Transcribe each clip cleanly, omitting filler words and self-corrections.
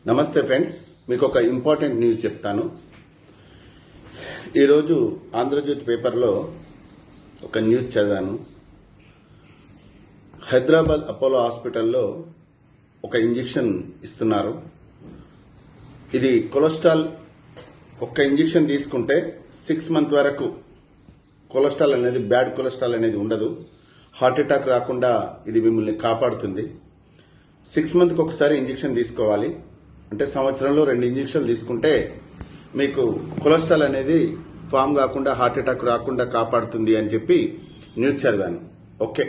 నమస్తే ఫ్రెండ్స్, మీకు ఒక ఇంపార్టెంట్ న్యూస్ చెప్తాను. ఈరోజు ఆంధ్రజ్యోతి పేపర్లో ఒక న్యూస్ చదివాను. హైదరాబాద్ అపోలో హాస్పిటల్లో ఒక ఇంజెక్షన్ ఇస్తున్నారు. ఇది కొలెస్ట్రాల్, ఒక్క ఇంజెక్షన్ తీసుకుంటే 6 months వరకు కొలెస్ట్రాల్ అనేది, బ్యాడ్ కొలెస్ట్రాల్ అనేది ఉండదు. హార్ట్ అటాక్ రాకుండా ఇది మిమ్మల్ని కాపాడుతుంది. 6 monthsకి ఒకసారి ఇంజెక్షన్ తీసుకోవాలి. అంటే సంవత్సరంలో 2 ఇంజెక్షన్లు తీసుకుంటే మీకు కొలెస్ట్రాల్ అనేది ఫామ్ కాకుండా హార్ట్ అటాక్ రాకుండా కాపాడుతుంది అని చెప్పి న్యూస్ చదివాను. ఓకే,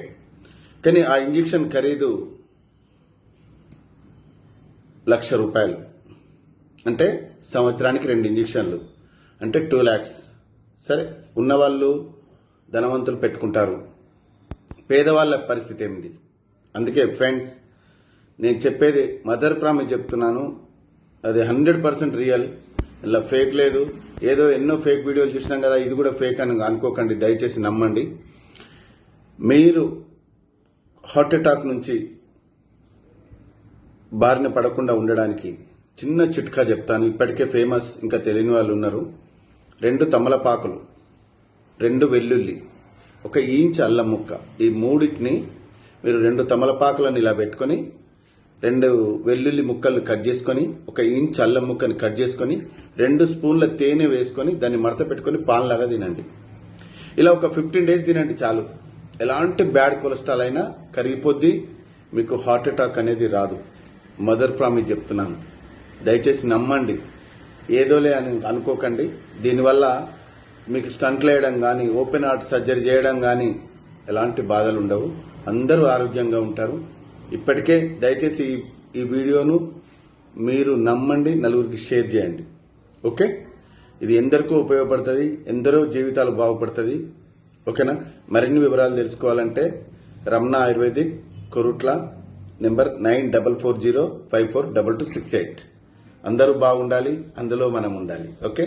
కానీ ఆ ఇంజెక్షన్ ఖరీదు ₹1,00,000. అంటే సంవత్సరానికి 2 ఇంజెక్షన్లు అంటే 2 lakhs. సరే, ఉన్నవాళ్ళు ధనవంతులు పెట్టుకుంటారు, పేదవాళ్ళ పరిస్థితి ఏమిటి? అందుకే ఫ్రెండ్స్, నేను చెప్పేది మదర్ ప్రామిస్ చెప్తున్నాను. అది 100% రియల్, ఇలా ఫేక్ లేదు. ఏదో ఎన్నో ఫేక్ వీడియోలు చూసినాం కదా, ఇది కూడా ఫేక్ అని అనుకోకండి, దయచేసి నమ్మండి. మీరు హార్ట్ అటాక్ నుంచి బారిన పడకుండా ఉండడానికి చిన్న చిట్కా చెప్తాను. ఇప్పటికే ఫేమస్, ఇంకా తెలియని వాళ్ళు ఉన్నారు. 2 తమలపాకులు, 2 వెల్లుల్లి, 1 ఇంచ్ అల్లం ముక్క, ఈ మూడింటిని మీరు 2 తమలపాకులను ఇలా పెట్టుకొని 2 వెల్లుల్లి ముక్కలను కట్ చేసుకొని 1 ఇంచ్ అల్లం ముక్కని కట్ చేసుకొని 2 స్పూన్ల తేనె వేసుకొని దాన్ని మడత పెట్టుకొని పాన్లాగా తినండి. ఇలా ఒక 15 days తినండి చాలు. ఎలాంటి బ్యాడ్ కొలెస్ట్రాల్ అయినా కరిగిపోద్ది, మీకు హార్ట్ అటాక్ అనేది రాదు. మదర్ ప్రామిస్ చెప్తున్నాను, దయచేసి నమ్మండి. ఏదోలే అని అనుకోకండి. దీనివల్ల మీకు స్టంట్లు వేయడం కానీ, ఓపెన్ హార్ట్ సర్జరీ చేయడం కానీ ఎలాంటి బాధలు ఉండవు. అందరూ ఆరోగ్యంగా ఉంటారు. ఇప్పటికే దయచేసి ఈ వీడియోను మీరు నమ్మండి, నలుగురికి షేర్ చేయండి. ఓకే, ఇది ఎందరికో ఉపయోగపడుతుంది, ఎందరో జీవితాలు బాగుపడుతుంది. ఓకేనా? మరిన్ని వివరాలు తెలుసుకోవాలంటే రమణ ఆయుర్వేదిక్, కొరుట్ల, నెంబర్ 9440542268. అందరూ బాగుండాలి, అందులో మనం ఉండాలి. ఓకే.